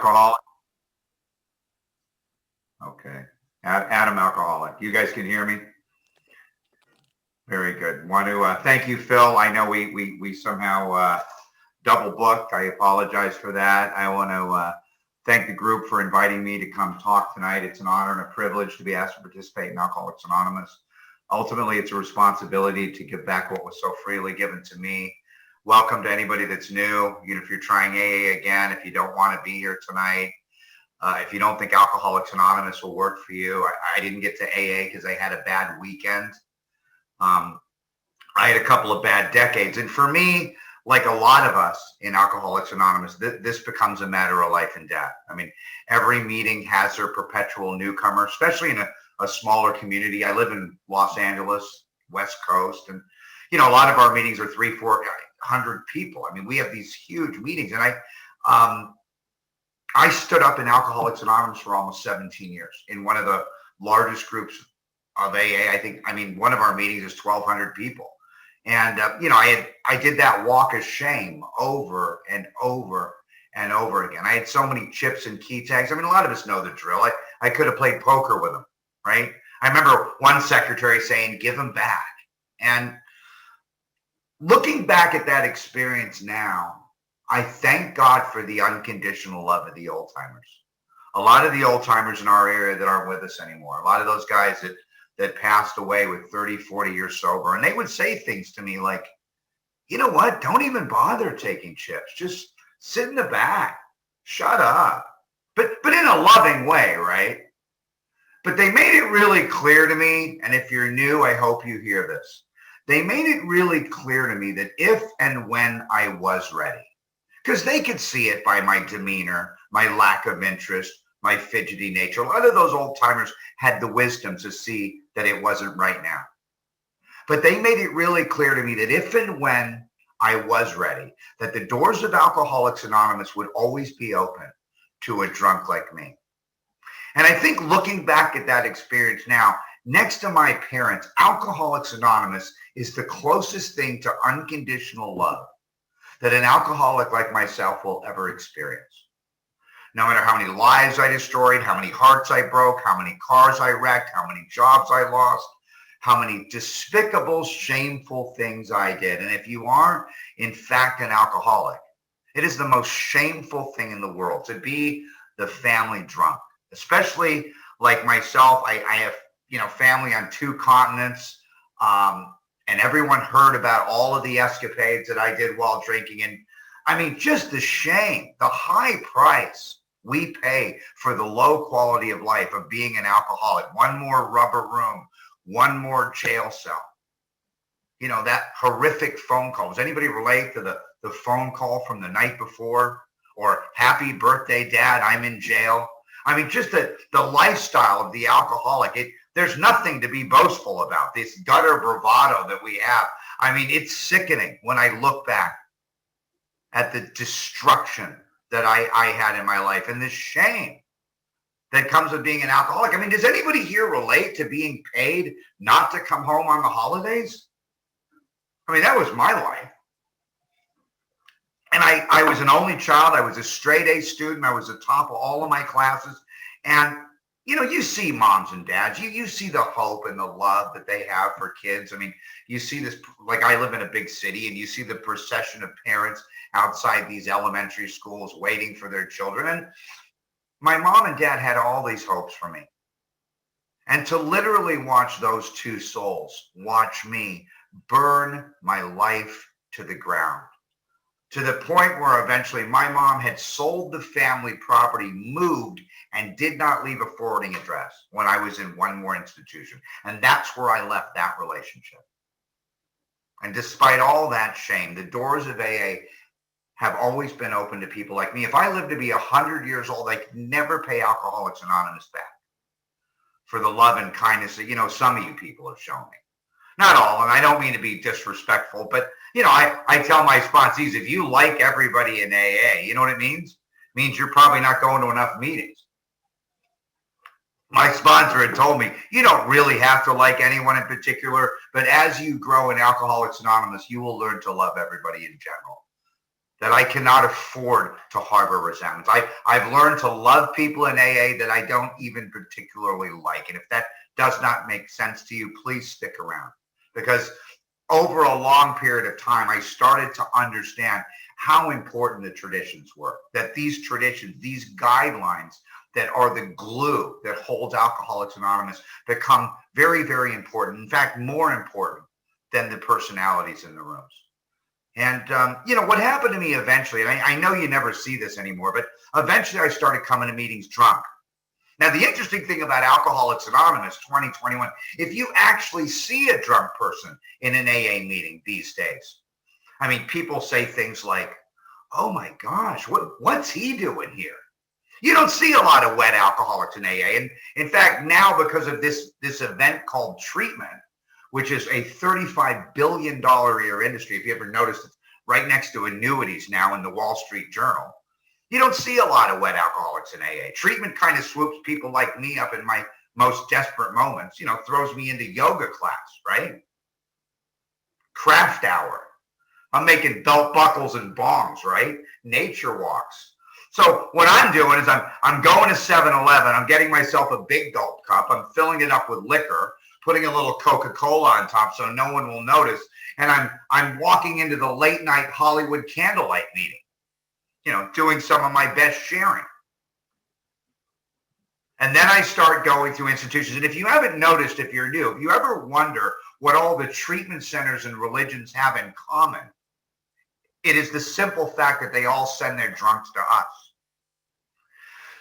alcoholic? Okay. Adam alcoholic. You guys can hear me? Very good. Want to thank you, Phil. I know we somehow double booked. I apologize for that. I want to thank the group for inviting me to come talk tonight. It's an honor and a privilege to be asked to participate in Alcoholics Anonymous. Ultimately, it's a responsibility to give back what was so freely given to me. Welcome to anybody that's new. If you're trying AA again, if you don't want to be here tonight, if you don't think Alcoholics Anonymous will work for you, I didn't get to AA because I had a bad weekend. I had a couple of bad decades. And for me, like a lot of us in Alcoholics Anonymous, this becomes a matter of life and death. I mean, every meeting has their perpetual newcomer, especially in a smaller community. I live in Los Angeles, West Coast, and a lot of our meetings are 300-400 people. I mean, we have these huge meetings, and I stood up in Alcoholics Anonymous for almost 17 years in one of the largest groups of AA. One of our meetings is 1,200 people, and I did that walk of shame over and over and over again. I had so many chips and key tags. I mean, a lot of us know the drill. I could have played poker with them, right? I remember one secretary saying, "Give them back," and looking back at that experience now, I thank God for the unconditional love of the old timers. A lot of the old timers in our area that aren't with us anymore. A lot of those guys that passed away with 30, 40 years sober. And they would say things to me like, you know what? Don't even bother taking chips. Just sit in the back. Shut up. But in a loving way, right? But they made it really clear to me, and if you're new, I hope you hear this. They made it really clear to me that if and when I was ready, because they could see it by my demeanor, my lack of interest, my fidgety nature. A lot of those old timers had the wisdom to see that it wasn't right now. But they made it really clear to me that if and when I was ready, that the doors of Alcoholics Anonymous would always be open to a drunk like me. And I think looking back at that experience now, next to my parents, Alcoholics Anonymous is the closest thing to unconditional love that an alcoholic like myself will ever experience. No matter how many lives I destroyed, how many hearts I broke, how many cars I wrecked, how many jobs I lost, how many despicable, shameful things I did. And if you are, in fact, an alcoholic, it is the most shameful thing in the world to be the family drunk, especially like myself. I have, family on 2 continents. And everyone heard about all of the escapades that I did while drinking. And I mean, just the shame, the high price we pay for the low quality of life of being an alcoholic. One more rubber room, one more jail cell. That horrific phone call. Does anybody relate to the phone call from the night before? Or happy birthday, Dad, I'm in jail. I mean, just the lifestyle of the alcoholic. There's nothing to be boastful about. This gutter bravado that we have. I mean, it's sickening when I look back at the destruction that I had in my life and the shame that comes with being an alcoholic. I mean, does anybody here relate to being paid not to come home on the holidays? I mean, that was my life. And I was an only child. I was a straight A student. I was the top of all of my classes. And you see moms and dads, you see the hope and the love that they have for kids. I mean, you see this, like I live in a big city, and you see the procession of parents outside these elementary schools waiting for their children. And my mom and dad had all these hopes for me. And to literally watch those 2 souls watch me burn my life to the ground, to the point where eventually my mom had sold the family property, moved, and did not leave a forwarding address when I was in one more institution. And that's where I left that relationship. And despite all that shame, the doors of AA have always been open to people like me. If I live to be 100 years old, I could never pay Alcoholics Anonymous back for the love and kindness that, some of you people have shown me. Not all, and I don't mean to be disrespectful, but, I tell my sponsees, if you like everybody in AA, you know what it means? It means you're probably not going to enough meetings. My sponsor had told me, you don't really have to like anyone in particular, but as you grow in Alcoholics Anonymous, you will learn to love everybody in general. that I cannot afford to harbor resentments. I've learned to love people in AA that I don't even particularly like. And if that does not make sense to you, please stick around. Because over a long period of time, I started to understand how important the traditions were. That these traditions, these guidelines that are the glue that holds Alcoholics Anonymous become very, very important. In fact, more important than the personalities in the rooms. And, what happened to me eventually, and I know you never see this anymore, but eventually I started coming to meetings drunk. Now, the interesting thing about Alcoholics Anonymous 2021, if you actually see a drunk person in an AA meeting these days, I mean, people say things like, oh my gosh, what's he doing here? You don't see a lot of wet alcoholics in AA. And in fact, now because of this event called treatment, which is a $35 billion a year industry, if you ever noticed, it's right next to annuities now in the Wall Street Journal. You don't see a lot of wet alcoholics in AA. Treatment kind of swoops people like me up in my most desperate moments, throws me into yoga class, right? Craft hour. I'm making belt buckles and bongs, right? Nature walks. So what I'm doing is I'm going to 7-Eleven. I'm getting myself a big gulp cup. I'm filling it up with liquor, putting a little Coca-Cola on top so no one will notice. And I'm walking into the late night Hollywood candlelight meeting, doing some of my best sharing. And then I start going through institutions. And if you haven't noticed, if you're new, if you ever wonder what all the treatment centers and religions have in common, it is the simple fact that they all send their drunks to us.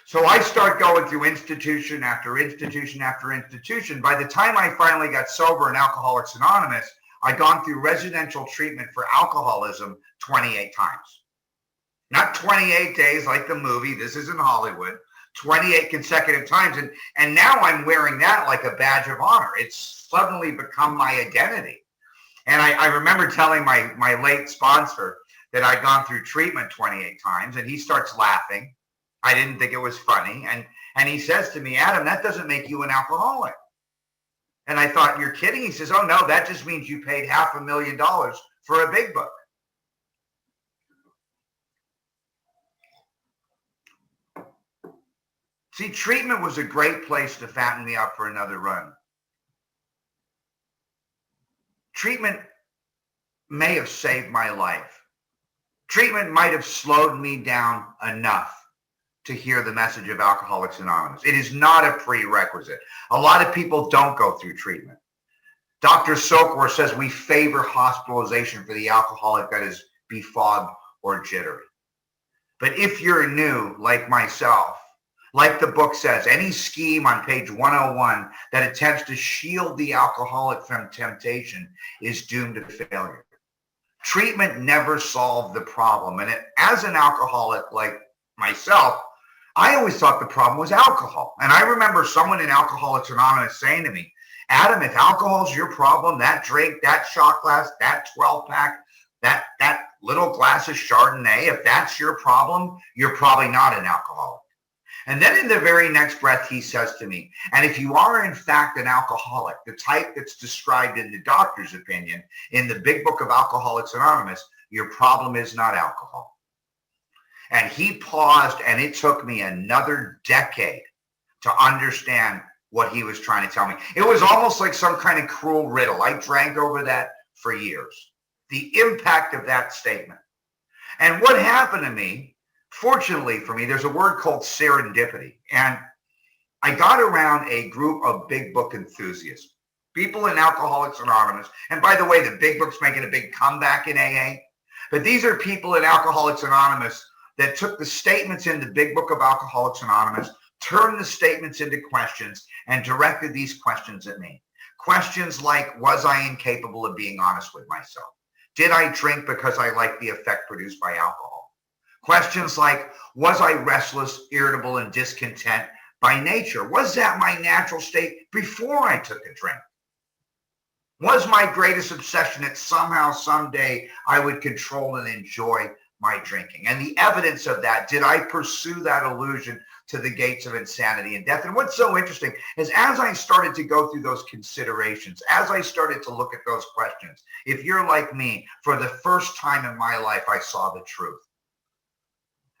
So I start going through institution after institution after institution. By the time I finally got sober in Alcoholics Anonymous, I'd gone through residential treatment for alcoholism 28 times. Not 28 days like the movie, this isn't Hollywood, 28 consecutive times. And now I'm wearing that like a badge of honor. It's suddenly become my identity. And I remember telling my late sponsor that I'd gone through treatment 28 times, and he starts laughing. I didn't think it was funny. And he says to me, Adam, that doesn't make you an alcoholic. And I thought, you're kidding? He says, oh, no, that just means you paid $500,000 for a big book. See, treatment was a great place to fatten me up for another run. Treatment may have saved my life. Treatment might have slowed me down enough to hear the message of Alcoholics Anonymous. It is not a prerequisite. A lot of people don't go through treatment. Dr. Sokor says we favor hospitalization for the alcoholic that is befogged or jittery. But if you're new, like myself, like the book says, any scheme on page 101 that attempts to shield the alcoholic from temptation is doomed to failure. Treatment never solved the problem. And as an alcoholic like myself, I always thought the problem was alcohol. And I remember someone in Alcoholics Anonymous saying to me, Adam, if alcohol's your problem, that drink, that shot glass, that 12-pack, that little glass of Chardonnay, if that's your problem, you're probably not an alcoholic. And then in the very next breath, he says to me, and if you are in fact an alcoholic, the type that's described in the doctor's opinion in the big book of Alcoholics Anonymous, your problem is not alcohol. And he paused, and it took me another decade to understand what he was trying to tell me. It was almost like some kind of cruel riddle. I drank over that for years. The impact of that statement. And what happened to me, fortunately for me, there's a word called serendipity. And I got around a group of big book enthusiasts, people in Alcoholics Anonymous. And by the way, the big book's making a big comeback in AA. But these are people in Alcoholics Anonymous that took the statements in the big book of Alcoholics Anonymous, turned the statements into questions, and directed these questions at me. Questions like, was I incapable of being honest with myself? Did I drink because I liked the effect produced by alcohol? Questions like, was I restless, irritable, and discontent by nature? Was that my natural state before I took a drink? Was my greatest obsession that somehow, someday, I would control and enjoy my drinking? And the evidence of that, did I pursue that illusion to the gates of insanity and death? And what's so interesting is as I started to go through those considerations, as I started to look at those questions, if you're like me, for the first time in my life, I saw the truth.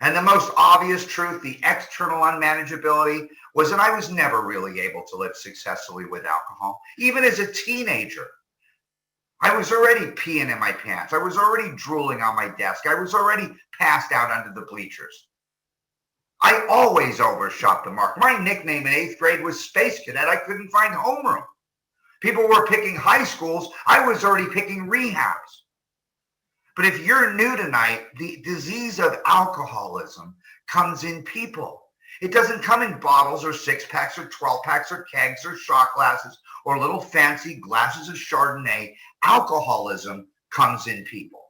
And the most obvious truth, the external unmanageability, was that I was never really able to live successfully with alcohol. Even as a teenager, I was already peeing in my pants. I was already drooling on my desk. I was already passed out under the bleachers. I always overshot the mark. My nickname in 8th grade was Space Cadet. I couldn't find homeroom. People were picking high schools. I was already picking rehabs. But if you're new tonight, the disease of alcoholism comes in people. It doesn't come in bottles or 6-packs or 12-packs or kegs or shot glasses or little fancy glasses of Chardonnay. Alcoholism comes in people.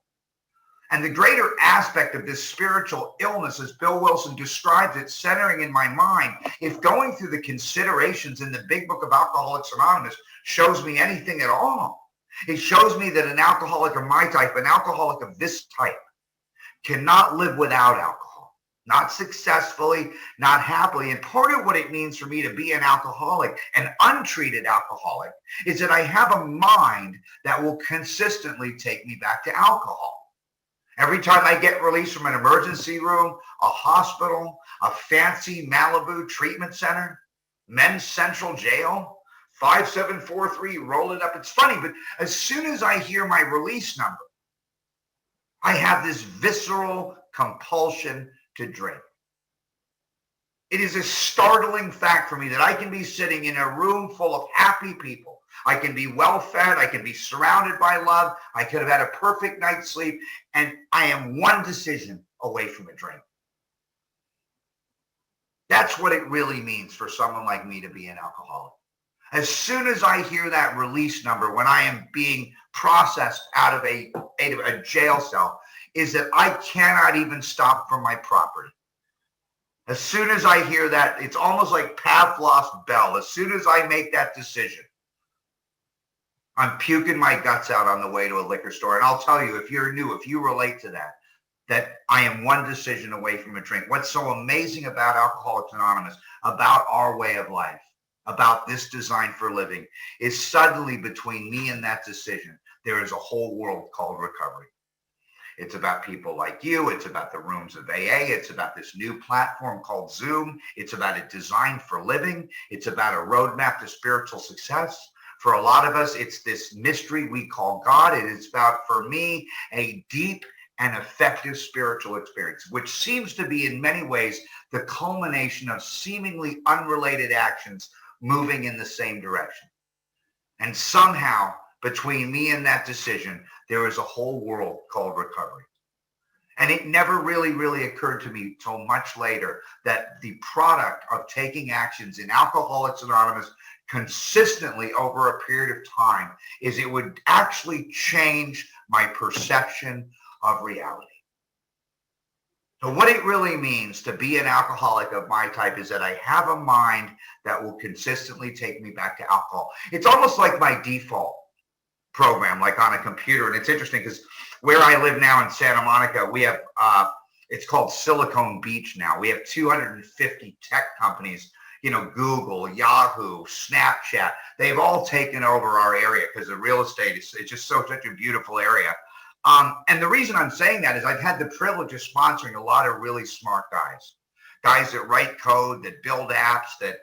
And the greater aspect of this spiritual illness, as Bill Wilson describes it, centering in my mind, if going through the considerations in the big book of Alcoholics Anonymous shows me anything at all, it shows me that an alcoholic of my type, an alcoholic of this type, cannot live without alcohol, not successfully, not happily. And part of what it means for me to be an alcoholic, an untreated alcoholic, is that I have a mind that will consistently take me back to alcohol. Every time I get released from an emergency room, a hospital, a fancy Malibu treatment center, Men's Central Jail, 5743, roll it up. It's funny, but as soon as I hear my release number, I have this visceral compulsion to drink. It is a startling fact for me that I can be sitting in a room full of happy people. I can be well fed. I can be surrounded by love. I could have had a perfect night's sleep. And I am one decision away from a drink. That's what it really means for someone like me to be an alcoholic. As soon as I hear that release number, when I am being processed out of a jail cell, is that I cannot even stop from my property. As soon as I hear that, it's almost like Pavlov's bell. As soon as I make that decision, I'm puking my guts out on the way to a liquor store. And I'll tell you, if you're new, if you relate to that, that I am one decision away from a drink. What's so amazing about Alcoholics Anonymous, about our way of life, about this design for living, is suddenly between me and that decision, there is a whole world called recovery. It's about people like you. It's about the rooms of AA. It's about this new platform called Zoom. It's about a design for living. It's about a roadmap to spiritual success. For a lot of us, it's this mystery we call God. It is about, for me, a deep and effective spiritual experience, which seems to be in many ways the culmination of seemingly unrelated actions moving in the same direction. And somehow, between me and that decision, there is a whole world called recovery. And it never really occurred to me till much later that the product of taking actions in Alcoholics Anonymous consistently over a period of time is it would actually change my perception of reality. So what it really means to be an alcoholic of my type is that I have a mind that will consistently take me back to alcohol. It's almost like my default program, like on a computer. And it's interesting because where I live now in Santa Monica, we have, it's called Silicon Beach now. We have 250 tech companies, Google, Yahoo, Snapchat. They've all taken over our area because the real estate is it's just such a beautiful area. And the reason I'm saying that is I've had the privilege of sponsoring a lot of really smart guys that write code, that build apps, that,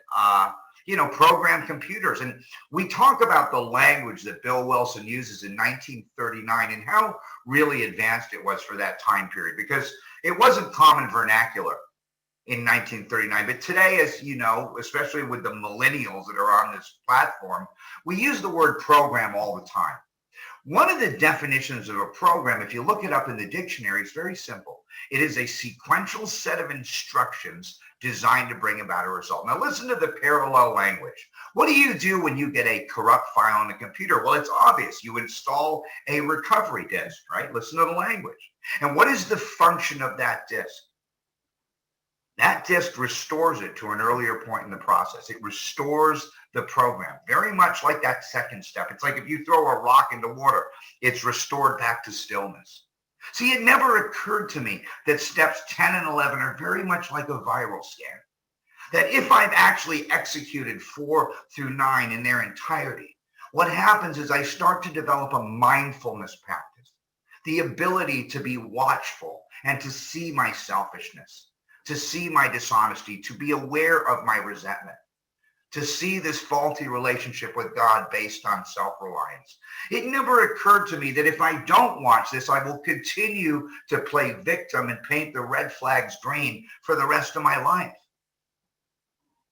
program computers. And we talk about the language that Bill Wilson uses in 1939 and how really advanced it was for that time period, because it wasn't common vernacular in 1939. But today, as you know, especially with the millennials that are on this platform, we use the word program all the time. One of the definitions of a program, if you look it up in the dictionary, is very simple. It is a sequential set of instructions designed to bring about a result. Now listen to the parallel language. What do you do when you get a corrupt file on a computer? Well, it's obvious. You install a recovery disk, right? Listen to the language. And what is the function of that disk? That disk restores it to an earlier point in the process. It restores the program, very much like that second step. It's like if you throw a rock into water, it's restored back to stillness. See, it never occurred to me that steps 10 and 11 are very much like a viral scan. That if I've actually executed 4 through 9 in their entirety, what happens is I start to develop a mindfulness practice, the ability to be watchful and to see my selfishness, to see my dishonesty, to be aware of my resentment, to see this faulty relationship with God based on self-reliance. It never occurred to me that if I don't watch this, I will continue to play victim and paint the red flags green for the rest of my life.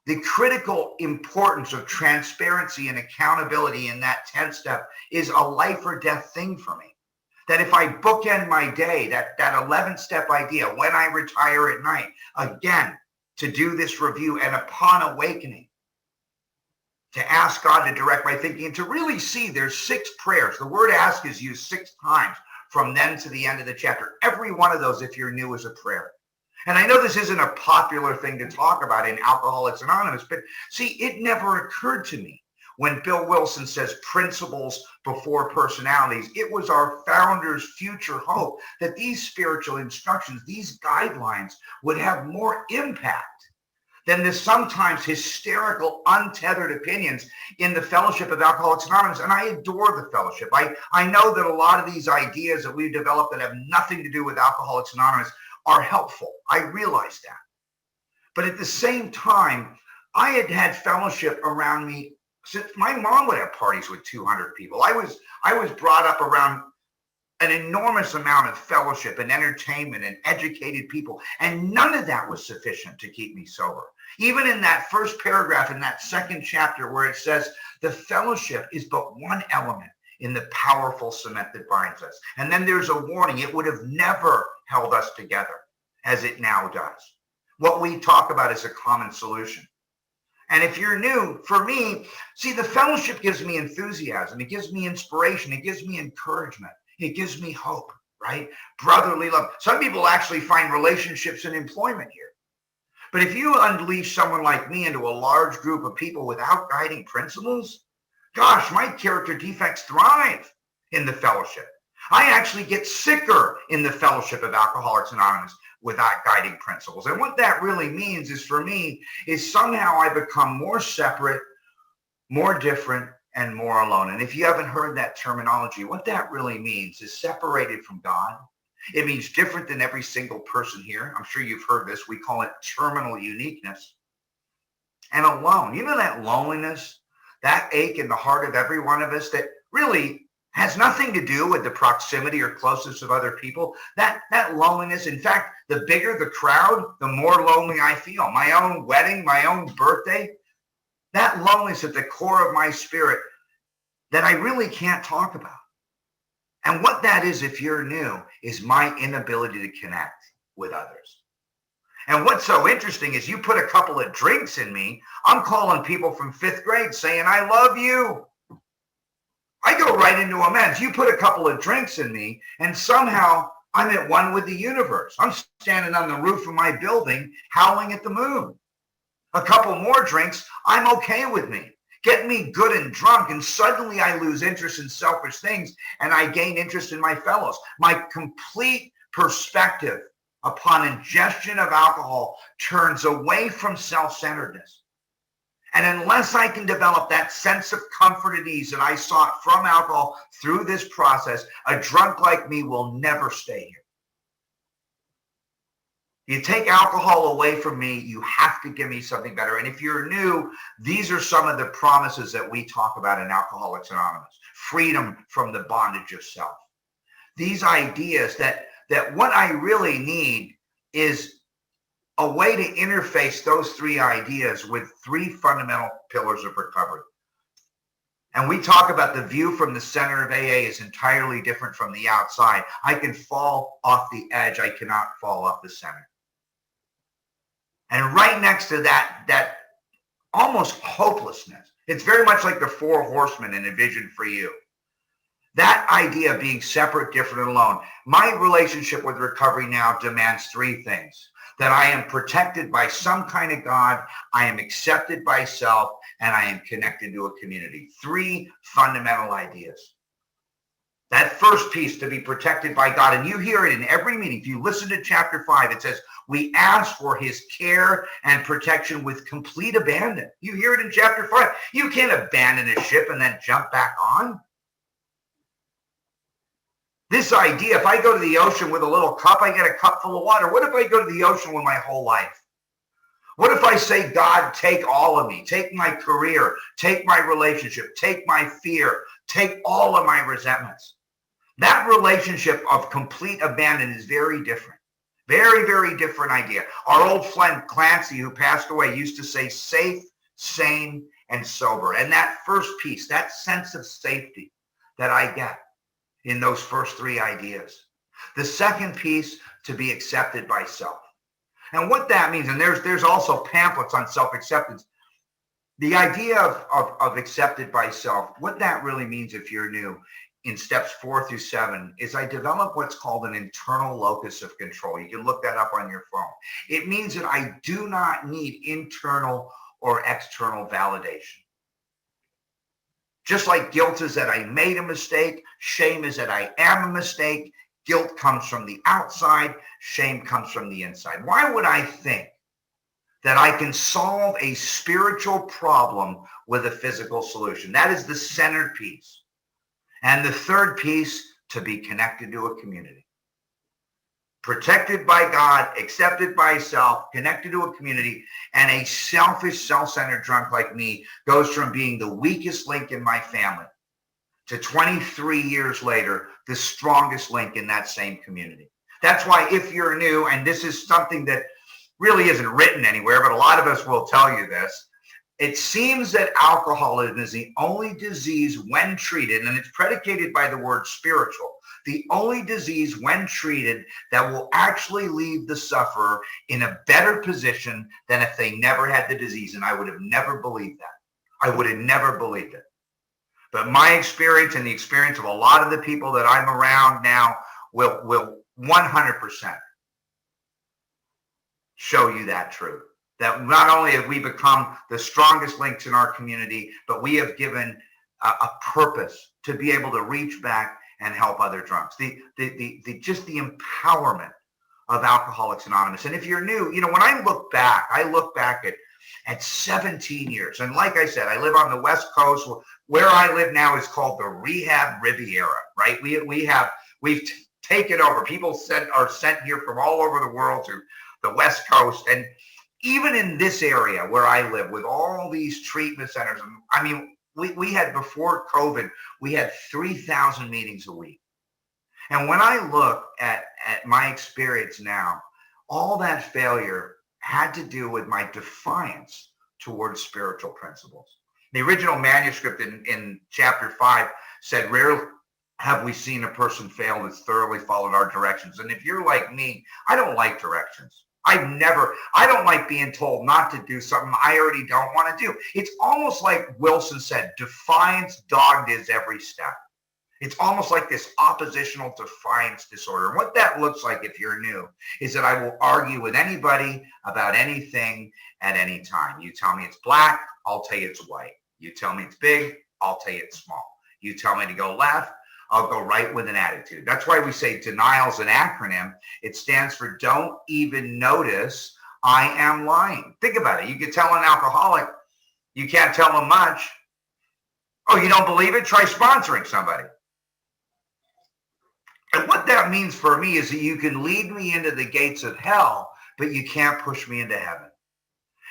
The critical importance of transparency and accountability in that 10th step is a life or death thing for me. That if I bookend my day, that 11th step idea, when I retire at night, again, to do this review and upon awakening, to ask God to direct my thinking and to really see there's 6 prayers. The word ask is used 6 times from then to the end of the chapter. Every one of those, if you're new, is a prayer. And I know this isn't a popular thing to talk about in Alcoholics Anonymous, but see, it never occurred to me when Bill Wilson says principles before personalities. It was our founder's future hope that these spiritual instructions, these guidelines would have more impact than the sometimes hysterical, untethered opinions in the Fellowship of Alcoholics Anonymous. And I adore the fellowship. I know that a lot of these ideas that we've developed that have nothing to do with Alcoholics Anonymous are helpful. I realize that. But at the same time, I had had fellowship around me since my mom would have parties with 200 people. I was brought up around an enormous amount of fellowship and entertainment and educated people, and none of that was sufficient to keep me sober. Even in that first paragraph in that second chapter where it says the fellowship is but one element in the powerful cement that binds us. And then there's a warning. It would have never held us together as it now does. What we talk about is a common solution. And if you're new, for me, see, the fellowship gives me enthusiasm. It gives me inspiration. It gives me encouragement. It gives me hope, right? Brotherly love. Some people actually find relationships and employment here. But if you unleash someone like me into a large group of people without guiding principles, gosh, my character defects thrive in the fellowship. I actually get sicker in the Fellowship of Alcoholics Anonymous without guiding principles. And what that really means is, for me, is somehow I become more separate, more different, and more alone. And if you haven't heard that terminology, what that really means is separated from God. It means different than every single person here. I'm sure you've heard this. We call it terminal uniqueness. And alone. You know that loneliness, that ache in the heart of every one of us that really has nothing to do with the proximity or closeness of other people. That loneliness, in fact, the bigger the crowd, the more lonely I feel. My own wedding, my own birthday, that loneliness at the core of my spirit that I really can't talk about. And what that is, if you're new, is my inability to connect with others. And what's so interesting is you put a couple of drinks in me, I'm calling people from 5th grade saying, I love you. I go right into amends. You put a couple of drinks in me, and somehow I'm at one with the universe. I'm standing on the roof of my building, howling at the moon. A couple more drinks, I'm okay with me. Get me good and drunk, and suddenly I lose interest in selfish things, and I gain interest in my fellows. My complete perspective upon ingestion of alcohol turns away from self-centeredness. And unless I can develop that sense of comfort and ease that I sought from alcohol through this process, a drunk like me will never stay here. You take alcohol away from me, you have to give me something better. And if you're new, these are some of the promises that we talk about in Alcoholics Anonymous. Freedom from the bondage of self. These ideas that what I really need is a way to interface those 3 ideas with 3 fundamental pillars of recovery. And we talk about the view from the center of AA is entirely different from the outside. I can fall off the edge. I cannot fall off the center. And right next to that almost hopelessness, it's very much like the 4 horsemen in A Vision for You. That idea of being separate, different, and alone. My relationship with recovery now demands 3 things. That I am protected by some kind of God, I am accepted by self, and I am connected to a community. 3 fundamental ideas. That first piece, to be protected by God, and you hear it in every meeting. If you listen to chapter 5, it says, we ask for his care and protection with complete abandon. You hear it in chapter 5. You can't abandon a ship and then jump back on. This idea, if I go to the ocean with a little cup, I get a cup full of water. What if I go to the ocean with my whole life? What if I say, God, take all of me, take my career, take my relationship, take my fear, take all of my resentments? That relationship of complete abandon is very different. Very, very different idea. Our old friend Clancy, who passed away, used to say safe, sane, and sober. And that first piece, that sense of safety that I get in those first three ideas. The second piece, to be accepted by self. And what that means, and there's also pamphlets on self-acceptance. The idea of accepted by self, what that really means if you're new, in steps 4 through 7, is I develop what's called an internal locus of control. You can look that up on your phone. It means that I do not need internal or external validation. Just like guilt is that I made a mistake, shame is that I am a mistake, guilt comes from the outside, shame comes from the inside. Why would I think that I can solve a spiritual problem with a physical solution? That is the centered piece. And the third piece, to be connected to a community. Protected by God, accepted by self, connected to a community, and a selfish, self-centered drunk like me goes from being the weakest link in my family to 23 years later, the strongest link in that same community. That's why if you're new, and this is something that really isn't written anywhere, but a lot of us will tell you this, it seems that alcoholism is the only disease when treated, and it's predicated by the word spiritual, the only disease when treated that will actually leave the sufferer in a better position than if they never had the disease. And I would have never believed that. I would have never believed it. But my experience and the experience of a lot of the people that I'm around now will 100% show you that truth. That not only have we become the strongest links in our community, but we have given a purpose to be able to reach back and help other drunks. Just the empowerment of Alcoholics Anonymous. And if you're new, when I look back at 17 years. And like I said, I live on the West Coast. Where I live now is called the Rehab Riviera, right? We've taken over. People are sent here from all over the world to the West Coast. And even in this area where I live with all these treatment centers, I mean, we had, before COVID, we had 3,000 meetings a week. And when I look at my experience now, all that failure had to do with my defiance towards spiritual principles. The original manuscript in chapter 5 said, rarely have we seen a person fail that's thoroughly followed our directions. And if you're like me, I don't like directions. I don't like being told not to do something I already don't want to do. It's almost like Wilson said, defiance dogged is every step. It's almost like this oppositional defiance disorder. And what that looks like, if you're new, is that I will argue with anybody about anything at any time. You tell me it's black, I'll tell you it's white. You tell me it's big, I'll tell you it's small. You tell me to go left, I'll go right with an attitude. That's why we say denial's an acronym. It stands for don't even notice I am lying. Think about it. You could tell an alcoholic, you can't tell them much. Oh, you don't believe it? Try sponsoring somebody. And what that means for me is that you can lead me into the gates of hell, but you can't push me into heaven.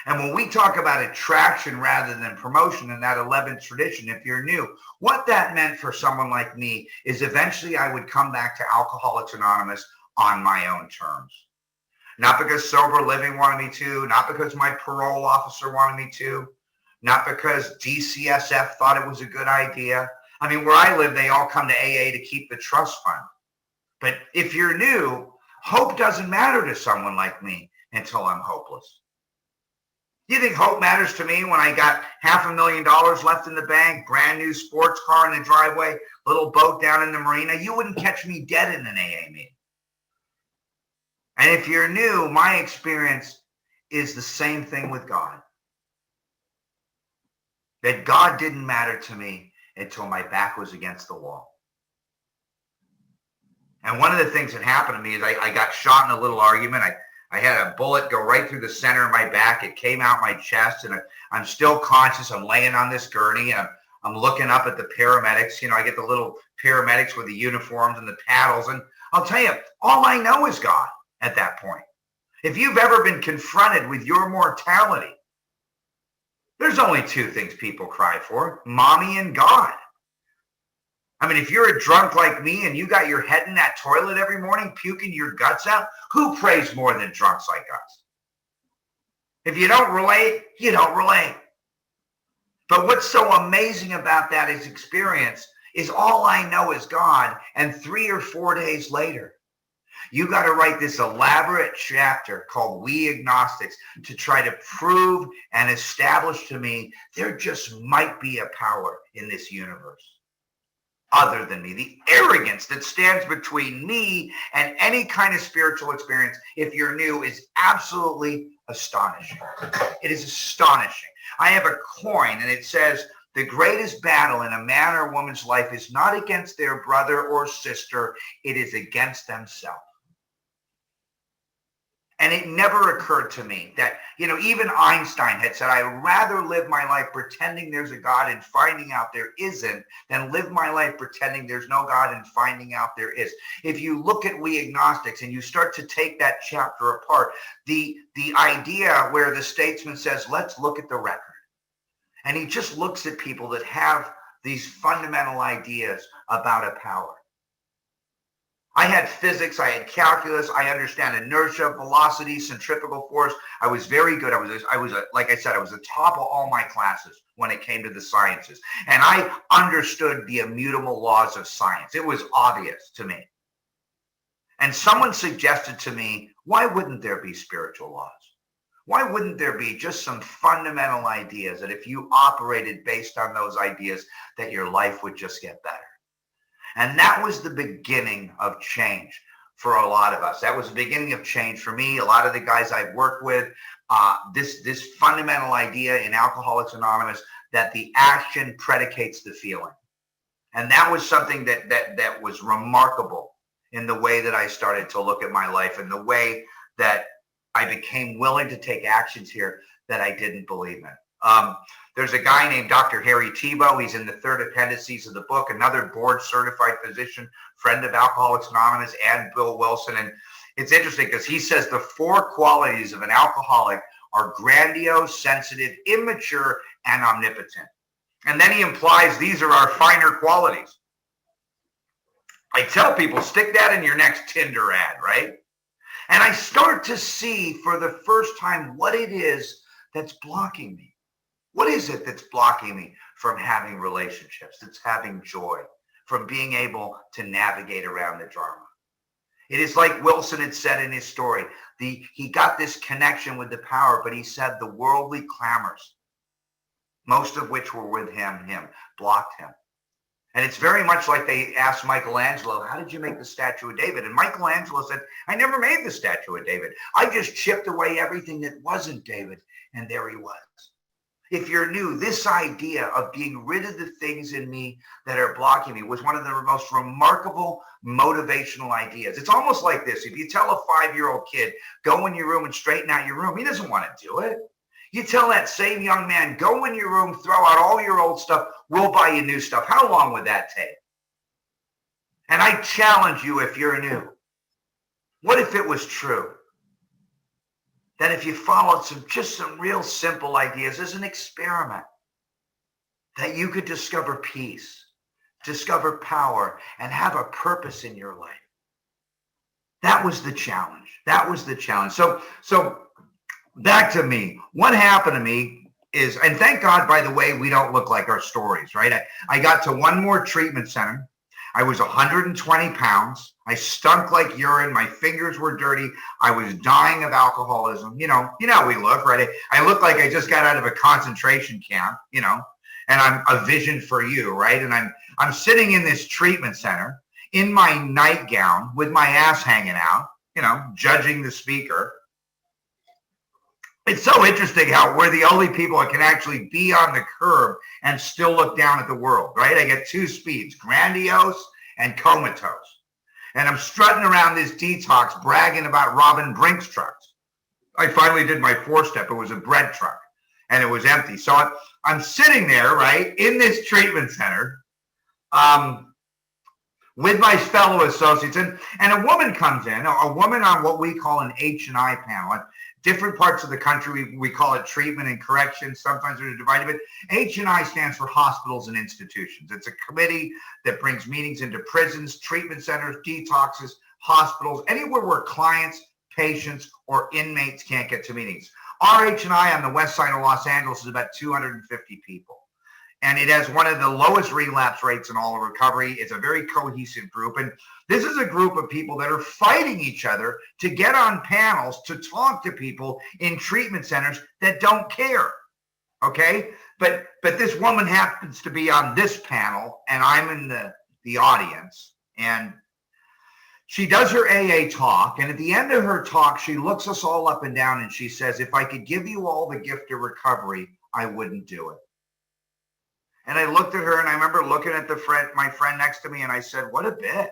And when we talk about attraction rather than promotion in that 11th tradition, if you're new, what that meant for someone like me is eventually I would come back to Alcoholics Anonymous on my own terms. Not because Sober Living wanted me to, not because my parole officer wanted me to, not because DCSF thought it was a good idea. I mean, where I live, they all come to AA to keep the trust fund. But if you're new, hope doesn't matter to someone like me until I'm hopeless. You think hope matters to me when I got $500,000 left in the bank, brand new sports car in the driveway, little boat down in the marina? You wouldn't catch me dead in an AA meeting. And if you're new, my experience is the same thing with God. That God didn't matter to me until my back was against the wall. And one of the things that happened to me is I got shot in a little argument. I had a bullet go right through the center of my back. It came out my chest, and I'm still conscious. I'm laying on this gurney, and I'm looking up at the paramedics. I get the little paramedics with the uniforms and the paddles. And I'll tell you, all I know is God at that point. If you've ever been confronted with your mortality, there's only two things people cry for: mommy and God. I mean, if you're a drunk like me and you got your head in that toilet every morning, puking your guts out, who prays more than drunks like us? If you don't relate, you don't relate. But what's so amazing about that experience is all I know is God. And 3 or 4 days later, you got to write this elaborate chapter called We Agnostics to try to prove and establish to me there just might be a power in this universe other than me. The arrogance that stands between me and any kind of spiritual experience, if you're new, is absolutely astonishing. It is astonishing. I have a coin and it says, the greatest battle in a man or woman's life is not against their brother or sister, it is against themselves. And it never occurred to me that, even Einstein had said, I'd rather live my life pretending there's a God and finding out there isn't than live my life pretending there's no God and finding out there is. If you look at We Agnostics and you start to take that chapter apart, the idea where the statesman says, let's look at the record. And he just looks at people that have these fundamental ideas about a power. I had physics, I had calculus, I understand inertia, velocity, centrifugal force. I was very good. Like I said, I was the top of all my classes when it came to the sciences. And I understood the immutable laws of science. It was obvious to me. And someone suggested to me, why wouldn't there be spiritual laws? Why wouldn't there be just some fundamental ideas that if you operated based on those ideas, that your life would just get better? And that was the beginning of change for a lot of us. That was the beginning of change for me. A lot of the guys I've worked with, this fundamental idea in Alcoholics Anonymous that the action predicates the feeling. And that was something that was remarkable in the way that I started to look at my life and the way that I became willing to take actions here that I didn't believe in. There's a guy named Dr. Harry Tebow. He's in the third appendices of the book, another board certified physician, friend of Alcoholics Anonymous and Bill Wilson. And it's interesting because he says the 4 qualities of an alcoholic are grandiose, sensitive, immature, and omnipotent. And then he implies these are our finer qualities. I tell people, stick that in your next Tinder ad, right? And I start to see for the first time what it is that's blocking me. What is it that's blocking me from having relationships, that's having joy, from being able to navigate around the drama? It is like Wilson had said in his story. He got this connection with the power, but he said the worldly clamors, most of which were with him, blocked him. And it's very much like they asked Michelangelo, how did you make the statue of David? And Michelangelo said, I never made the statue of David. I just chipped away everything that wasn't David, and there he was. If you're new, this idea of being rid of the things in me that are blocking me was one of the most remarkable motivational ideas. It's almost like this. If you tell a 5-year-old kid, go in your room and straighten out your room, he doesn't want to do it. You tell that same young man, go in your room, throw out all your old stuff, we'll buy you new stuff. How long would that take? And I challenge you, if you're new, what if it was true that if you followed some real simple ideas as an experiment, that you could discover peace, discover power, and have a purpose in your life? That was the challenge. That was the challenge. So back to me. What happened to me is, and thank God, by the way, we don't look like our stories, right? I got to one more treatment center. I was 120 pounds. I stunk like urine. My fingers were dirty. I was dying of alcoholism. You know how we look, right? I look like I just got out of a concentration camp, and I'm a vision for you, right? And I'm sitting in this treatment center in my nightgown with my ass hanging out, judging the speaker. It's so interesting how we're the only people that can actually be on the curb and still look down at the world, right? I get 2 speeds, grandiose and comatose. And I'm strutting around this detox bragging about Robin Brink's trucks. I finally did my 4-step. It was a bread truck. and it was empty. So I'm sitting there, right, in this treatment center, with my fellow associates, and a woman comes in, a woman on what we call an H&I panel. In different parts of the country, we call it treatment and correction. Sometimes they're divided, but H&I stands for hospitals and institutions. It's a committee that brings meetings into prisons, treatment centers, detoxes, hospitals, anywhere where clients, patients, or inmates can't get to meetings. Our H&I on the west side of Los Angeles is about 250 people. And it has one of the lowest relapse rates in all of recovery. It's a very cohesive group. And this is a group of people that are fighting each other to get on panels to talk to people in treatment centers that don't care. Okay? But this woman happens to be on this panel, and I'm in the audience. And she does her AA talk. And at the end of her talk, she looks us all up and down and she says, if I could give you all the gift of recovery, I wouldn't do it. And I looked at her, and I remember looking at my friend next to me, and I said, what a bitch.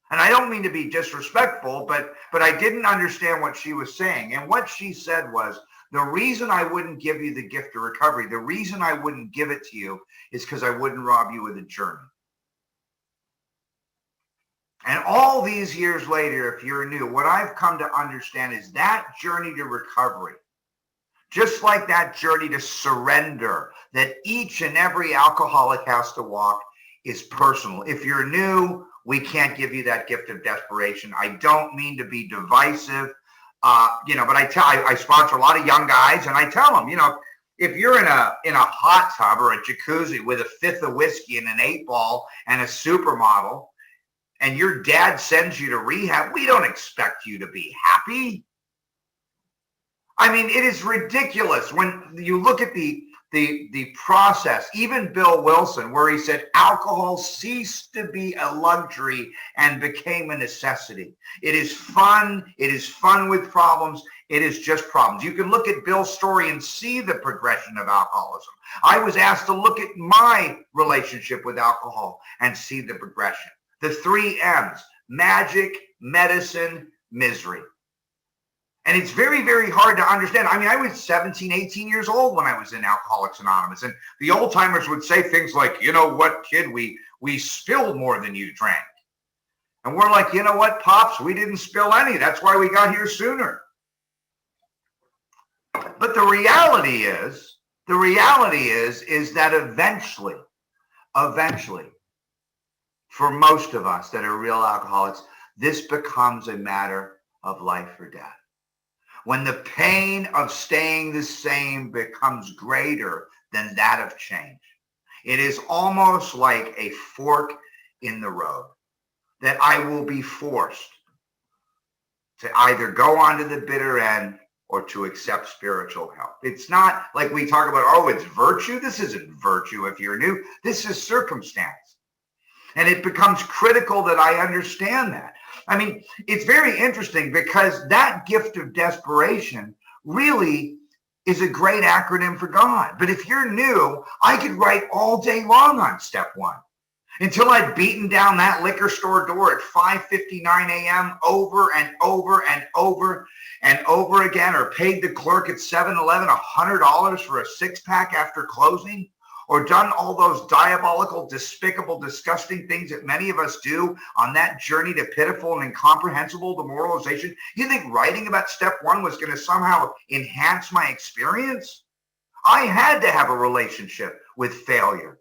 And I don't mean to be disrespectful, but I didn't understand what she was saying. And what she said was, the reason I wouldn't give you the gift of recovery, the reason I wouldn't give it to you is because I wouldn't rob you of the journey. And all these years later, if you're new, what I've come to understand is that journey to recovery, just like that journey to surrender that each and every alcoholic has to walk, is personal. If you're new, we can't give you that gift of desperation. I don't mean to be divisive, but I sponsor a lot of young guys, and I tell them, if you're in a hot tub or a jacuzzi with a fifth of whiskey and an 8-ball and a supermodel, and your dad sends you to rehab, we don't expect you to be happy. I mean, it is ridiculous when you look at the process, even Bill Wilson, where he said alcohol ceased to be a luxury and became a necessity. It is fun. It is fun with problems. It is just problems. You can look at Bill's story and see the progression of alcoholism. I was asked to look at my relationship with alcohol and see the progression. The 3 M's: magic, medicine, misery. And it's very, very hard to understand. I mean, I was 17, 18 years old when I was in Alcoholics Anonymous. And the old timers would say things like, you know what, kid, we spilled more than you drank. And we're like, you know what, Pops, we didn't spill any. That's why we got here sooner. But the reality is that eventually, for most of us that are real alcoholics, this becomes a matter of life or death. When the pain of staying the same becomes greater than that of change, it is almost like a fork in the road that I will be forced to either go on to the bitter end or to accept spiritual help. It's not like we talk about, oh, it's virtue. This isn't virtue if you're new. This is circumstance. And it becomes critical that I understand that. I mean, it's very interesting because that gift of desperation really is a great acronym for God. But if you're new, I could write all day long on step 1 until I'd beaten down that liquor store door at 5:59 a.m. over and over and over and over again, or paid the clerk at 7-Eleven $100 for a 6-pack after closing, or done all those diabolical, despicable, disgusting things that many of us do on that journey to pitiful and incomprehensible demoralization. You think writing about step 1 was going to somehow enhance my experience? I had to have a relationship with failure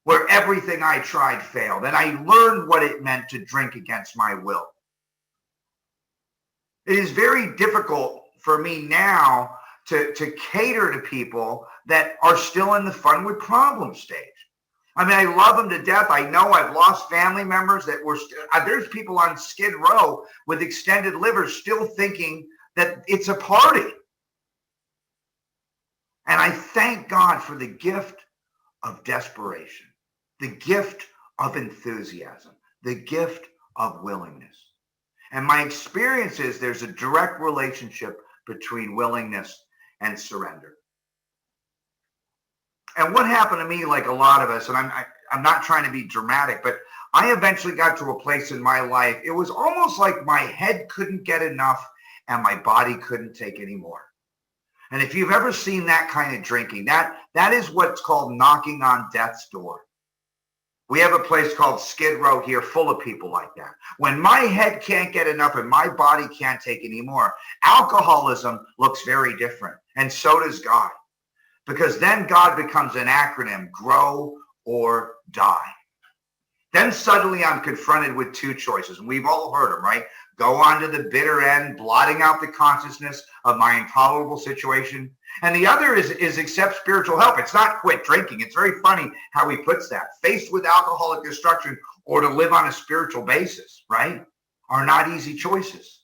where everything I tried failed, and I learned what it meant to drink against my will. It is very difficult for me now to cater to people that are still in the fun with problem stage. I mean, I love them to death. I know I've lost family members that were there's people on Skid Row with extended livers still thinking that it's a party. And I thank God for the gift of desperation, the gift of enthusiasm, the gift of willingness. And my experience is there's a direct relationship between willingness and surrender. And what happened to me, like a lot of us, and I'm not trying to be dramatic, but I eventually got to a place in my life, it was almost like my head couldn't get enough and my body couldn't take any more. And if you've ever seen that kind of drinking, that is what's called knocking on death's door. We have a place called Skid Row here full of people like that. When my head can't get enough and my body can't take any more, alcoholism looks very different. And so does God. Because then God becomes an acronym, grow or die. Then suddenly I'm confronted with two choices. And we've all heard them, right? Go on to the bitter end, blotting out the consciousness of my intolerable situation. And the other is accept spiritual help. It's not quit drinking. It's very funny how he puts that. Faced with alcoholic destruction or to live on a spiritual basis, right, are not easy choices.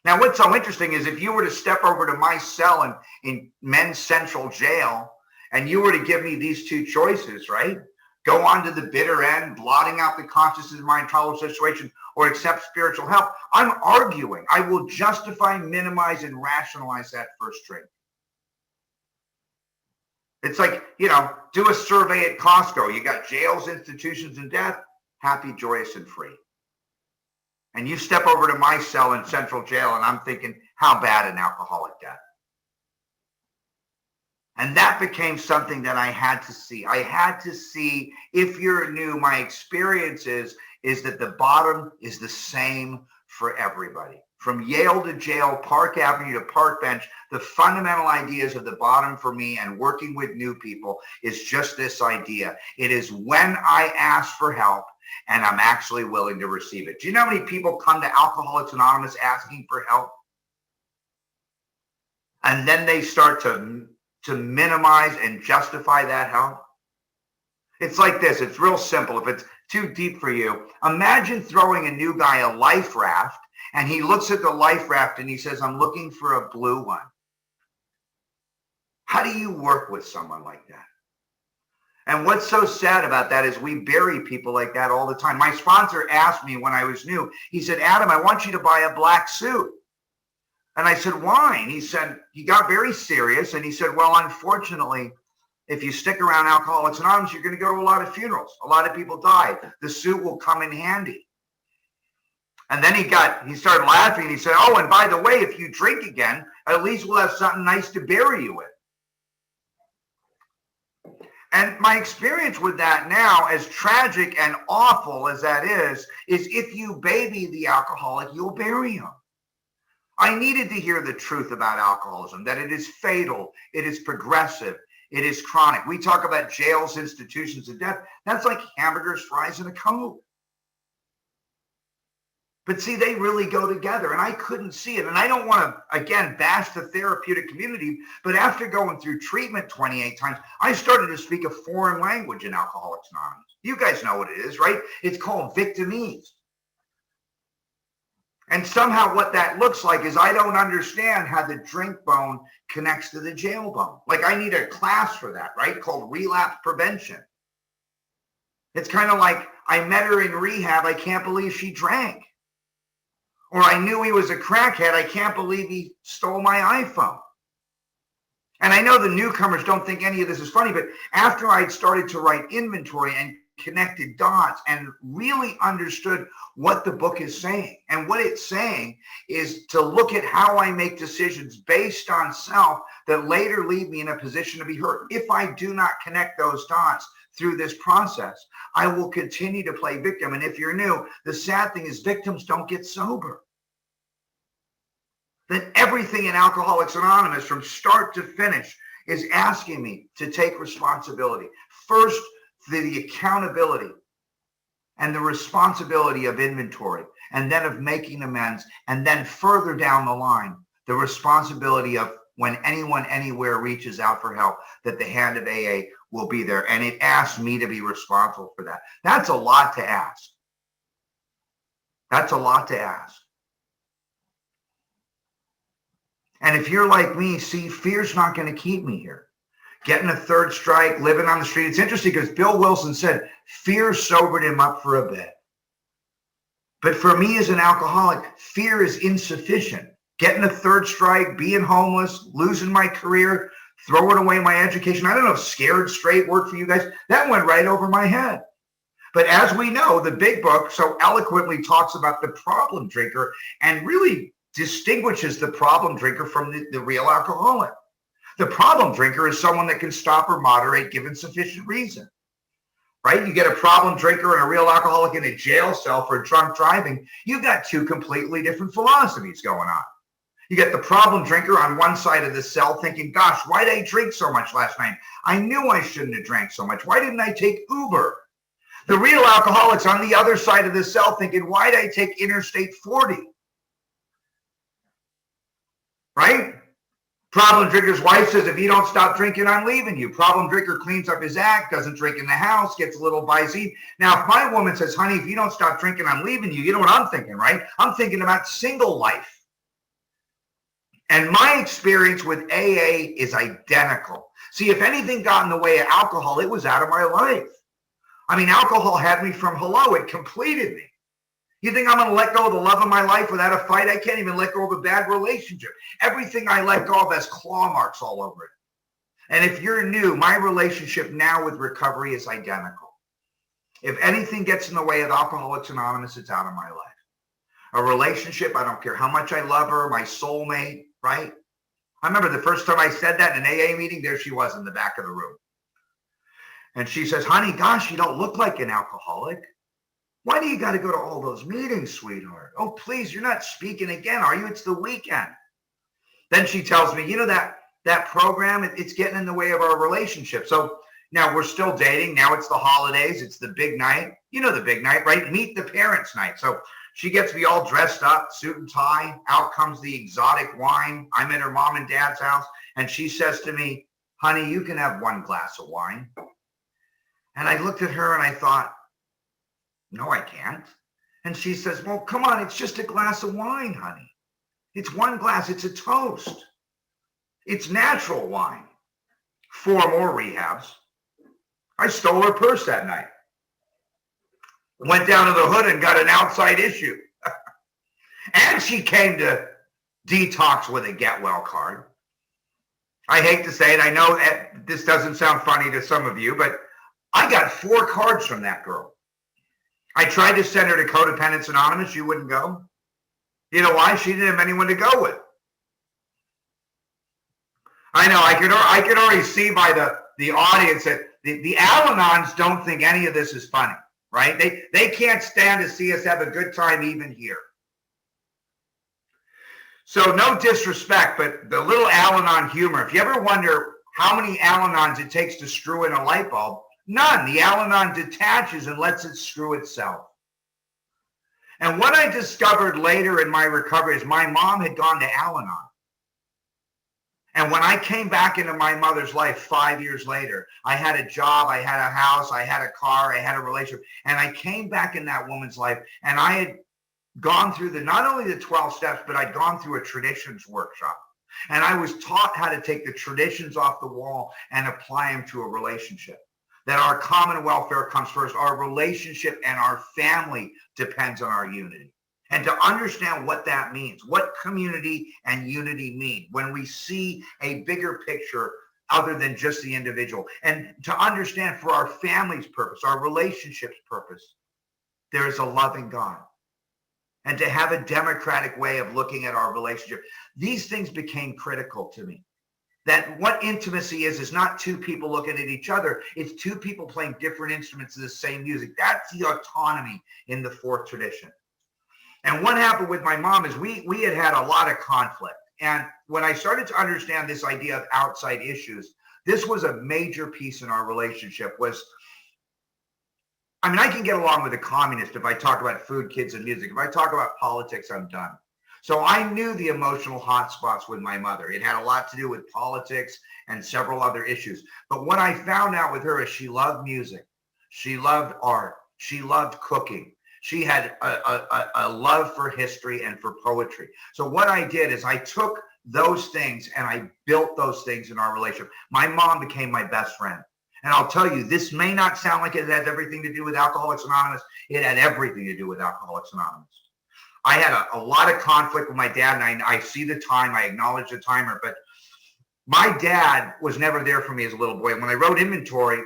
Now, what's so interesting is if you were to step over to my cell in Men's Central Jail and you were to give me these two choices, right? Go on to the bitter end, blotting out the consciousness of my intolerable situation, or accept spiritual help. I'm arguing. I will justify, minimize, and rationalize that first drink. It's like, do a survey at Costco. You got jails, institutions, and death, happy, joyous, and free. And you step over to my cell in Central Jail, and I'm thinking, how bad an alcoholic death? And that became something that I had to see. I had to see, if you're new, my experience is that the bottom is the same for everybody. From Yale to jail, Park Avenue to Park Bench, the fundamental ideas of the bottom for me and working with new people is just this idea. It is when I ask for help and I'm actually willing to receive it. Do you know how many people come to Alcoholics Anonymous asking for help? And then they start to minimize and justify that help? It's like this. It's real simple. If it's too deep for you, imagine throwing a new guy a life raft and he looks at the life raft and he says, I'm looking for a blue one. How do you work with someone like that? And what's so sad about that is we bury people like that all the time. My sponsor asked me when I was new, he said, Adam, I want you to buy a black suit. And I said, why? And he said, he got very serious. And he said, well, unfortunately, if you stick around Alcoholics Anonymous, you're going to go to a lot of funerals. A lot of people die. The suit will come in handy. And then he started laughing. He said, oh, and by the way, if you drink again, at least we'll have something nice to bury you with. And my experience with that now, as tragic and awful as that is if you baby the alcoholic, you'll bury him. I needed to hear the truth about alcoholism, that it is fatal, it is progressive, it is chronic. We talk about jails, institutions, and death. That's like hamburgers, fries, and a Coke. But see, they really go together, and I couldn't see it. And I don't want to, again, bash the therapeutic community, but after going through treatment 28 times, I started to speak a foreign language in Alcoholics Anonymous. You guys know what it is, right? It's called victimese. And somehow what that looks like is I don't understand how the drink bone connects to the jail bone. Like I need a class for that, right? Called relapse prevention. It's kind of like I met her in rehab. I can't believe she drank. Or I knew he was a crackhead. I can't believe he stole my iPhone. And I know the newcomers don't think any of this is funny, but after I'd started to write inventory and connected dots and really understood what the book is saying, and what it's saying is to look at how I make decisions based on self that later leave me in a position to be hurt. If I do not connect those dots through this process, I will continue to play victim. And if you're new, the sad thing is victims don't get sober. That everything in Alcoholics Anonymous from start to finish is asking me to take responsibility. First, the accountability and the responsibility of inventory, and then of making amends, and then further down the line, the responsibility of when anyone anywhere reaches out for help, that the hand of AA will be there. And it asks me to be responsible for that. That's a lot to ask. That's a lot to ask. And if you're like me, see, fear's not going to keep me here. Getting a third strike, living on the street. It's interesting because Bill Wilson said fear sobered him up for a bit. But for me as an alcoholic, fear is insufficient. Getting a third strike, being homeless, losing my career, throwing away my education. I don't know if scared straight worked for you guys. That went right over my head. But as we know, the big book so eloquently talks about the problem drinker and really distinguishes the problem drinker from the real alcoholic. The problem drinker is someone that can stop or moderate given sufficient reason, right? You get a problem drinker and a real alcoholic in a jail cell for drunk driving. You've got two completely different philosophies going on. You get the problem drinker on one side of the cell thinking, gosh, why did I drink so much last night? I knew I shouldn't have drank so much. Why didn't I take Uber? The real alcoholic's on the other side of the cell thinking, why did I take Interstate 40? Right? Problem drinker's wife says, if you don't stop drinking, I'm leaving you. Problem drinker cleans up his act, doesn't drink in the house, gets a little busy. Now, if my woman says, honey, if you don't stop drinking, I'm leaving you, you know what I'm thinking, right? I'm thinking about single life. And my experience with AA is identical. See, if anything got in the way of alcohol, it was out of my life. I mean, alcohol had me from hello. It completed me. You think I'm going to let go of the love of my life without a fight? I can't even let go of a bad relationship. Everything I let go of has claw marks all over it. And if you're new, my relationship now with recovery is identical. If anything gets in the way of Alcoholics Anonymous, it's out of my life. A relationship, I don't care how much I love her, my soulmate, right? I remember the first time I said that in an AA meeting, there she was in the back of the room. And she says, honey, gosh, you don't look like an alcoholic. Why do you got to go to all those meetings, sweetheart? Oh, please, you're not speaking again, are you? It's the weekend. Then she tells me, you know, that program, it's getting in the way of our relationship. So now we're still dating. Now it's the holidays. It's the big night. You know the big night, right? Meet the parents night. So she gets me all dressed up, suit and tie. Out comes the exotic wine. I'm at her mom and dad's house. And she says to me, honey, you can have one glass of wine. And I looked at her and I thought, no, I can't. And she says, well, come on, it's just a glass of wine, honey. It's one glass. It's a toast. It's natural wine. 4 more rehabs. I stole her purse that night. Went down to the hood and got an outside issue. And she came to detox with a get well card. I hate to say it. I know that this doesn't sound funny to some of you, but I got 4 cards from that girl. I tried to send her to Codependence Anonymous. She wouldn't go. You know why? She didn't have anyone to go with. I know. I could already see by the audience that the Al-Anons don't think any of this is funny, right? They can't stand to see us have a good time even here. So no disrespect, but the little Al-Anon humor, if you ever wonder how many Al-Anons it takes to screw in a light bulb, none. The Al-Anon detaches and lets it screw itself. And what I discovered later in my recovery is my mom had gone to Al-Anon. And when I came back into my mother's life 5 years later, I had a job, I had a house, I had a car, I had a relationship. And I came back in that woman's life and I had gone through not only the 12 steps, but I'd gone through a traditions workshop. And I was taught how to take the traditions off the wall and apply them to a relationship. That our common welfare comes first. Our relationship and our family depends on our unity. And to understand what that means, what community and unity mean when we see a bigger picture other than just the individual. And to understand for our family's purpose, our relationship's purpose, there is a loving God. And to have a democratic way of looking at our relationship. These things became critical to me. That what intimacy is not 2 people looking at each other. It's 2 people playing different instruments of the same music. That's the autonomy in the 4th tradition. And what happened with my mom is we had a lot of conflict. And when I started to understand this idea of outside issues, this was a major piece in our relationship I can get along with a communist if I talk about food, kids, and music. If I talk about politics, I'm done. So I knew the emotional hot spots with my mother. It had a lot to do with politics and several other issues. But what I found out with her is she loved music. She loved art. She loved cooking. She had a love for history and for poetry. So what I did is I took those things and I built those things in our relationship. My mom became my best friend. And I'll tell you, this may not sound like it has everything to do with Alcoholics Anonymous. It had everything to do with Alcoholics Anonymous. I had a lot of conflict with my dad, and I see the time. I acknowledge the timer, but my dad was never there for me as a little boy. When I wrote inventory,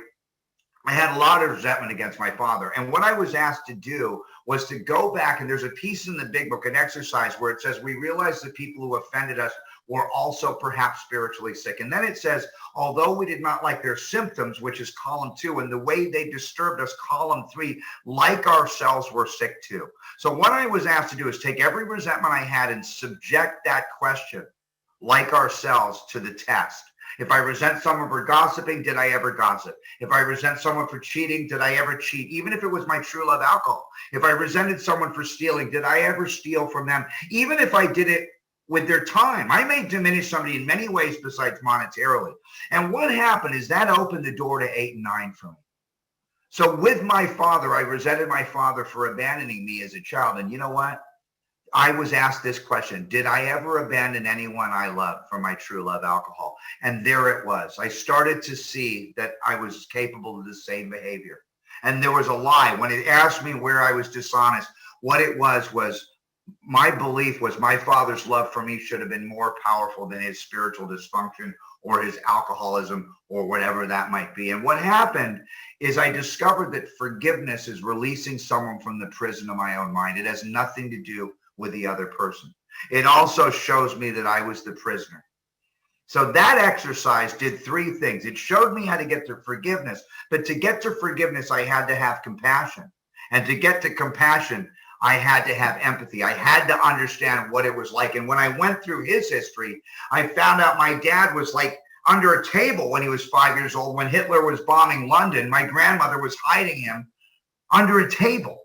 I had a lot of resentment against my father. And what I was asked to do was to go back, and there's a piece in the big book, an exercise where it says, we realize the people who offended us were also perhaps spiritually sick. And then it says, although we did not like their symptoms, which is column 2, and the way they disturbed us, column 3, like ourselves were sick too. So what I was asked to do is take every resentment I had and subject that question, like ourselves, to the test. If I resent someone for gossiping, did I ever gossip? If I resent someone for cheating, did I ever cheat? Even if it was my true love, alcohol. If I resented someone for stealing, did I ever steal from them? Even if I did it with their time, I may diminish somebody in many ways besides monetarily. And what happened is that opened the door to 8 and 9 for me. So with my father, I resented my father for abandoning me as a child. And you know what? I was asked this question: did I ever abandon anyone I loved for my true love, alcohol? And there it was. I started to see that I was capable of the same behavior. And there was a lie. When it asked me where I was dishonest, what it was my belief was my father's love for me should have been more powerful than his spiritual dysfunction or his alcoholism or whatever that might be. And what happened is I discovered that forgiveness is releasing someone from the prison of my own mind. It has nothing to do with the other person. It also shows me that I was the prisoner. So that exercise did 3 things. It showed me how to get to forgiveness, but to get to forgiveness, I had to have compassion. And to get to compassion, I had to have empathy. I had to understand what it was like. And when I went through his history, I found out my dad was like under a table when he was 5 years old. When Hitler was bombing London, my grandmother was hiding him under a table.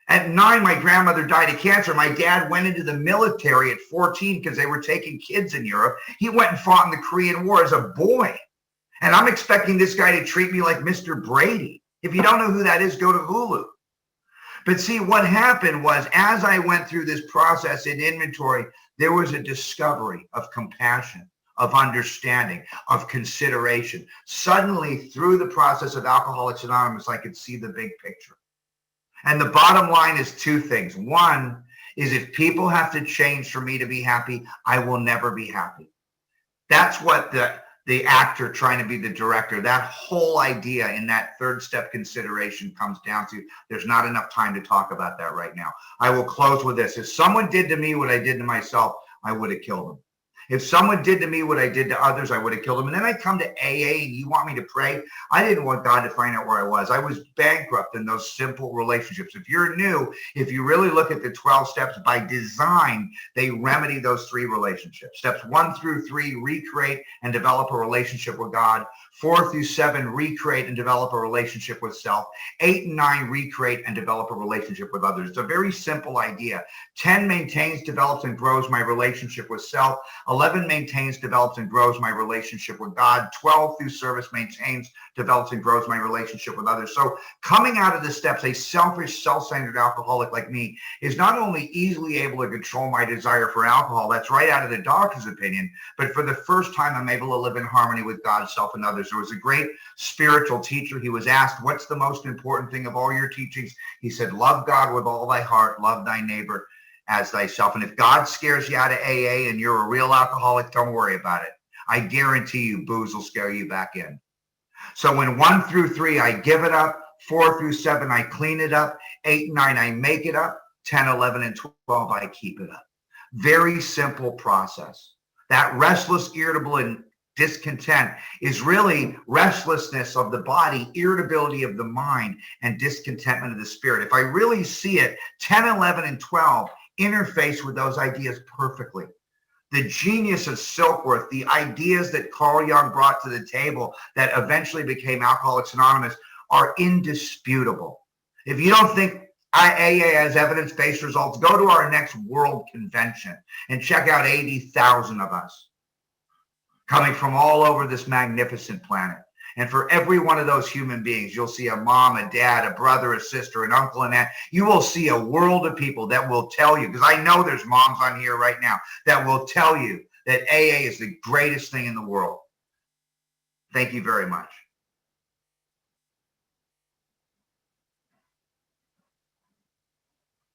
At 9, my grandmother died of cancer. My dad went into the military at 14 because they were taking kids in Europe. He went and fought in the Korean War as a boy. And I'm expecting this guy to treat me like Mr. Brady. If you don't know who that is, go to Hulu. But see, what happened was, as I went through this process in inventory, there was a discovery of compassion, of understanding, of consideration. Suddenly, through the process of Alcoholics Anonymous, I could see the big picture. And the bottom line is 2 things. One is, if people have to change for me to be happy, I will never be happy. That's what the actor trying to be the director, that whole idea in that 3rd step consideration comes down to. There's not enough time to talk about that right now. I will close with this. If someone did to me what I did to myself, I would have killed them. If someone did to me what I did to others, I would have killed them. And then I come to AA and you want me to pray. I didn't want God to find out where I was. I was bankrupt in those simple relationships. If you're new, if you really look at the 12 steps by design, they remedy those 3 relationships. Steps 1 through 3, recreate and develop a relationship with God. 4 through 7, recreate and develop a relationship with self. 8 and 9, recreate and develop a relationship with others. It's a very simple idea. 10 maintains, develops, and grows my relationship with self. 11 maintains, develops, and grows my relationship with God. 12 through service maintains, develops, and grows my relationship with others. So coming out of the steps, a selfish, self-centered alcoholic like me is not only easily able to control my desire for alcohol, that's right out of the doctor's opinion, but for the first time, I'm able to live in harmony with God, self, and others. There was a great spiritual teacher. He was asked, what's the most important thing of all your teachings? He said, love God with all thy heart, love thy neighbor as thyself. And if God scares you out of AA and you're a real alcoholic, don't worry about it. I guarantee you booze will scare you back in. So when 1 through 3, I give it up. 4 through 7, I clean it up. 8 and 9, I make it up. 10, 11, and 12, I keep it up. Very simple process. That restless, irritable, and discontent is really restlessness of the body, irritability of the mind, and discontentment of the spirit. If I really see it, 10, 11, and 12 interface with those ideas perfectly. The genius of Silkworth, the ideas that Carl Jung brought to the table that eventually became Alcoholics Anonymous, are indisputable. If you don't think AA has evidence-based results, go to our next world convention and check out 80,000 of us coming from all over this magnificent planet. And for every one of those human beings, you'll see a mom, a dad, a brother, a sister, an uncle, and aunt. You will see a world of people that will tell you, because I know there's moms on here right now, that will tell you that AA is the greatest thing in the world. Thank you very much.